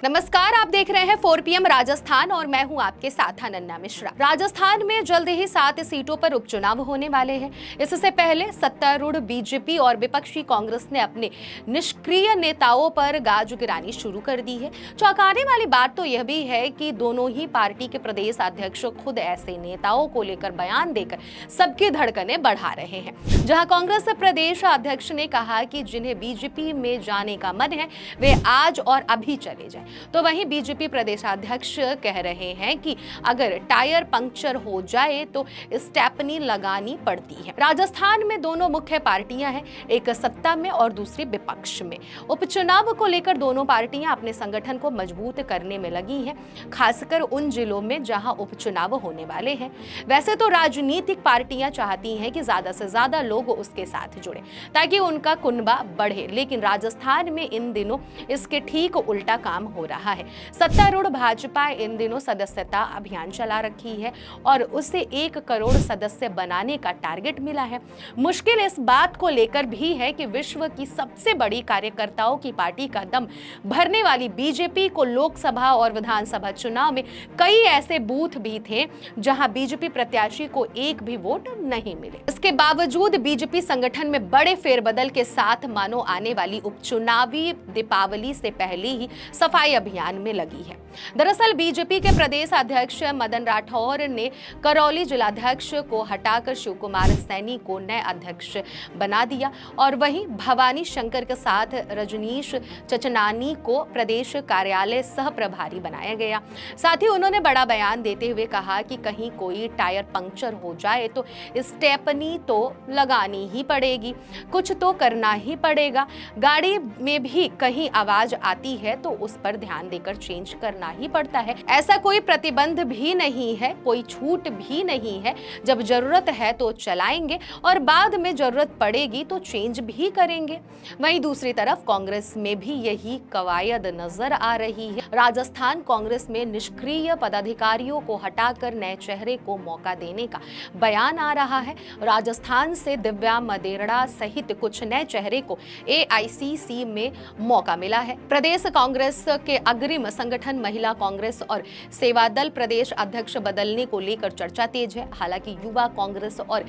नमस्कार, आप देख रहे हैं 4 PM राजस्थान और मैं हूं आपके साथ अनन्या मिश्रा। राजस्थान में जल्द ही 7 सीटों पर उपचुनाव होने वाले हैं। इससे पहले सत्तारूढ़ बीजेपी और विपक्षी कांग्रेस ने अपने निष्क्रिय नेताओं पर गाज गिरानी शुरू कर दी है। चौंकाने वाली बात तो यह भी है कि दोनों ही पार्टी के प्रदेश अध्यक्ष खुद ऐसे नेताओं को लेकर बयान देकर सबकी धड़कनें बढ़ा रहे हैं। जहां कांग्रेस प्रदेश अध्यक्ष ने कहा कि जिन्हें बीजेपी में जाने का मन है वे आज और अभी चले जाएं, तो वहीं बीजेपी प्रदेशाध्यक्ष कह रहे हैं कि अगर टायर पंक्चर हो जाए तो स्टेपनी लगानी पड़ती है। राजस्थान में दोनों मुख्य पार्टियां हैं, एक सत्ता में और दूसरी विपक्ष में। उपचुनाव को लेकर दोनों पार्टियां अपने संगठन को मजबूत करने में लगी हैं, खासकर उन जिलों में जहां उपचुनाव होने वाले हैं। वैसे तो राजनीतिक पार्टियां चाहती हैं कि ज्यादा से ज्यादा लोग उसके साथ जुड़े ताकि उनका कुनबा बढ़े, लेकिन राजस्थान में इन दिनों इसके ठीक उल्टा काम हो रहा है। सत्तारूढ़ भाजपा इन दिनों सदस्यता अभियान चला रखी है और उसे 1 करोड़ सदस्य बनाने का टारगेट मिला है। मुश्किल इस बात को लेकर भी है कि विश्व की सबसे बड़ी कार्यकर्ताओं की पार्टी का दम भरने वाली बीजेपी को लोकसभा और विधानसभा चुनाव में कई ऐसे बूथ भी थे जहां बीजेपी प्रत्याशी को एक भी वोट नहीं मिले। इसके बावजूद बीजेपी संगठन में बड़े फेरबदल के साथ मानो आने वाली उपचुनावी दीपावली से पहले ही सफाई अभियान में लगी है। दरअसल बीजेपी के प्रदेश अध्यक्ष मदन राठौर ने करौली जिलाध्यक्ष को हटाकर शिव कुमार सैनी को नए अध्यक्ष बना दिया और वहीं भवानी शंकर के साथ रजनीश चचनानी को प्रदेश कार्यालय सह प्रभारी बनाया गया। साथ ही उन्होंने बड़ा बयान देते हुए कहा कि कहीं कोई टायर पंक्चर हो जाए तो स्टेपनी तो लगानी ही पड़ेगी, कुछ तो करना ही पड़ेगा। गाड़ी में भी कहीं आवाज आती है तो उस पर ध्यान देकर चेंज करना ही पड़ता है। ऐसा कोई प्रतिबंध भी नहीं है, कोई छूट भी नहीं है। जब जरूरत है तो चलाएंगे और बाद में जरूरत पड़ेगी तो चेंज भी करेंगे। वहीं दूसरी तरफ कांग्रेस में भी यही कवायद नजर आ रही है। राजस्थान कांग्रेस में निष्क्रिय पदाधिकारियों को हटाकर नए चेहरे को मौका देने का बयान आ रहा है। राजस्थान से दिव्या मदेरणा सहित कुछ नए चेहरे को AICC में मौका मिला है। प्रदेश कांग्रेस के अग्रिम संगठन महिला कांग्रेस और सेवा दल प्रदेश अध्यक्ष बदलने को लेकर चर्चा तेज है। हालांकि युवा कांग्रेस और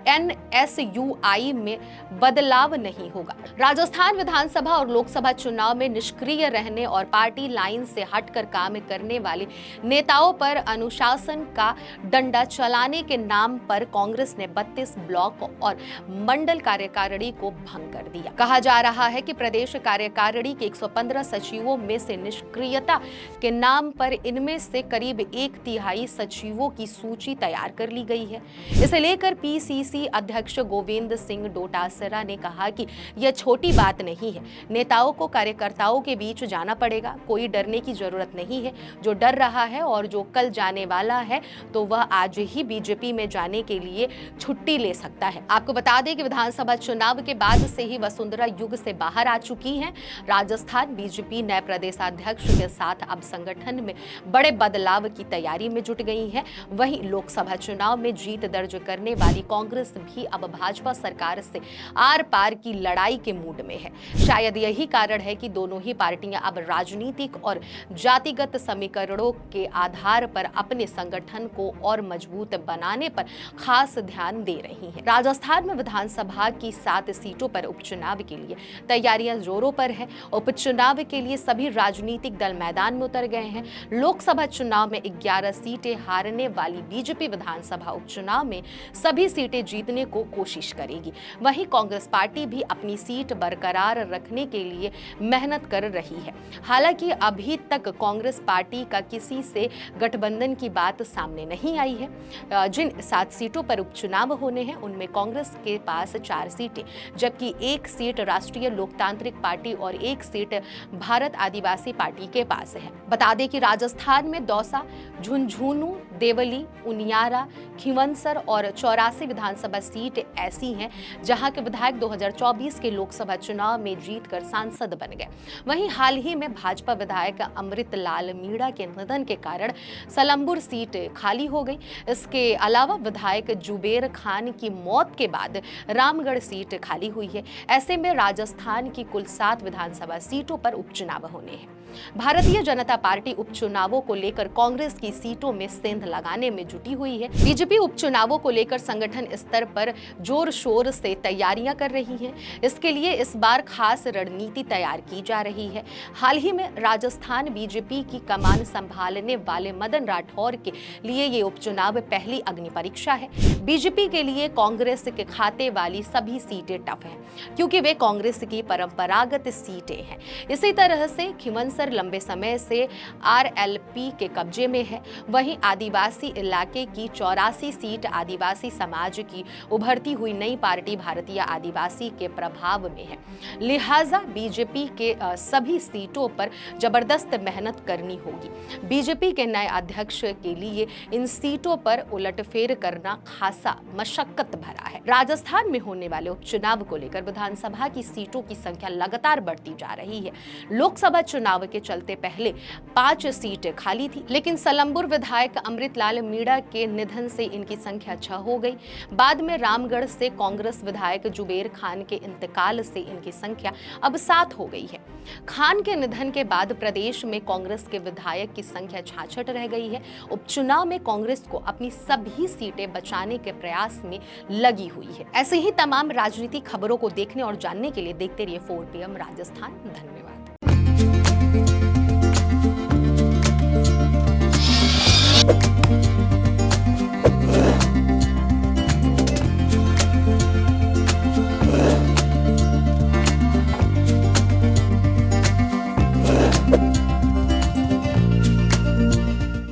NSUI में बदलाव नहीं होगा। राजस्थान विधानसभा और लोकसभा चुनाव में निष्क्रिय रहने और पार्टी लाइन से हटकर काम करने वाले नेताओं पर अनुशासन का डंडा चलाने के नाम पर कांग्रेस ने 32 ब्लॉक और मंडल कार्यकारिणी को भंग कर दिया। कहा जा रहा है कि प्रदेश कार्यकारिणी के 115 सचिवों में से निष्क्रियता के नाम पर इनमें से करीब 1/3 सचिवों की सूची तैयार कर ली गई है। इसे लेकर PCC अध्यक्ष गोविंद सिंह डोटासरा ने कहा कि यह छोटी बात नहीं है, नेताओं को कार्यकर्ताओं के बीच जाना पड़ेगा। कोई डरने की जरूरत नहीं है। जो डर रहा है और जो कल जाने वाला है तो वह आज ही बीजेपी में जाने के लिए छुट्टी ले सकता है। आपको बता दें कि विधानसभा चुनाव के बाद से ही वसुंधरा युग से बाहर आ चुकी है। राजस्थान बीजेपी नए प्रदेशाध्यक्ष के साथ अब संगठन में बड़े बदलाव की तैयारी में जुट गई है। वहीं लोकसभा चुनाव में जीत दर्ज करने वाली कांग्रेस भी अब भाजपा सरकार से आर पार की लड़ाई के मूड में है। शायद यही कारण है कि दोनों ही पार्टियां अब राजनीतिक और जातिगत समीकरणों के आधार पर अपने संगठन को और मजबूत बनाने पर खास ध्यान दे रही हैं। राजस्थान में विधानसभा की 7 सीटों पर उपचुनाव के लिए तैयारियां जोरों पर है। उपचुनाव के लिए सभी राजनीतिक दल मैदान में उतर गए हैं। लोकसभा चुनाव में 11 सीटें हारने वाली बीजेपी विधानसभा उपचुनाव में सभी सीटें जीतने को कोशिश करेगी। वहीं कांग्रेस पार्टी भी अपनी सीट बरकरार रखने के लिए मेहनत कर रही है। हालांकि अभी तक कांग्रेस पार्टी का किसी से गठबंधन की बात सामने नहीं आई है। जिन 7 सीटों पर उपचुनाव होने हैं उनमें कांग्रेस के पास 4 सीटें, जबकि 1 सीट राष्ट्रीय लोकतांत्रिक पार्टी और 1 सीट भारत आदिवासी पार्टी के पास है। बता दें कि राजस्थान में दौसा, झुंझुनू, देवली, उनियारा, खिवंसर और 84 विधानसभा सीट ऐसी हैं जहां के विधायक 2024 के लोकसभा चुनाव में जीतकर सांसद बन गए। वहीं हाल ही में भाजपा विधायक अमृतलाल मीणा के निधन के कारण सलम्बुर सीट खाली हो गई। इसके अलावा विधायक जुबेर खान की मौत के बाद रामगढ़ सीट खाली हुई है। ऐसे में राजस्थान की कुल 7 विधानसभा सीटों पर उपचुनाव होने हैं। भारतीय जनता पार्टी उपचुनावों को लेकर कांग्रेस की सीटों में सेंध लगाने में जुटी हुई है। बीजेपी उपचुनावों को लेकर संगठन स्तर पर जोर शोर से तैयारियां कर रही है। इसके लिए इस बार खास रणनीति तैयार की जा रही है। हाल ही में राजस्थान बीजेपी की कमान संभालने वाले मदन राठौर के लिए ये उपचुनाव पहली अग्नि परीक्षा है। बीजेपी के लिए कांग्रेस के खाते वाली सभी सीटें टफ हैं, क्योंकि वे कांग्रेस की परंपरागत सीटें हैं। इसी तरह से खिमनसर लंबे समय से आरएलपी के कब्जे में है। वहीं आदिवासी इलाके की 84 सीट आदिवासी समाज की उभरती हुई नई पार्टी भारतीय आदिवासी के प्रभाव में है। लिहाजा बीजेपी के सभी सीटों पर जबरदस्त मेहनत करनी होगी। बीजेपी के नए अध्यक्ष के लिए इन सीटों पर उलटफेर करना खासा मशक्कत भरा है। राजस्थान में होने वाले उपचुनाव को लेकर विधानसभा की सीटों की संख्या लगातार बढ़ती जा रही है। लोकसभा चुनाव के चलते पहले 5 सीटें खाली थी, लेकिन सलमपुर विधायक अमृतलाल मीणा के निधन से इनकी संख्या 6 हो गई। बाद में रामगढ़ से कांग्रेस विधायक जुबेर खान के इंतकाल से इनकी संख्या अब 7 हो गई है। खान के निधन के बाद प्रदेश में कांग्रेस के विधायक की संख्या 66 रह गई है। उपचुनाव में कांग्रेस को अपनी सभी सीटें बचाने के प्रयास में लगी हुई है। ऐसे ही तमाम राजनीतिक खबरों को देखने और जानने के लिए देखते रहिए 4 PM राजस्थान। धन्यवाद।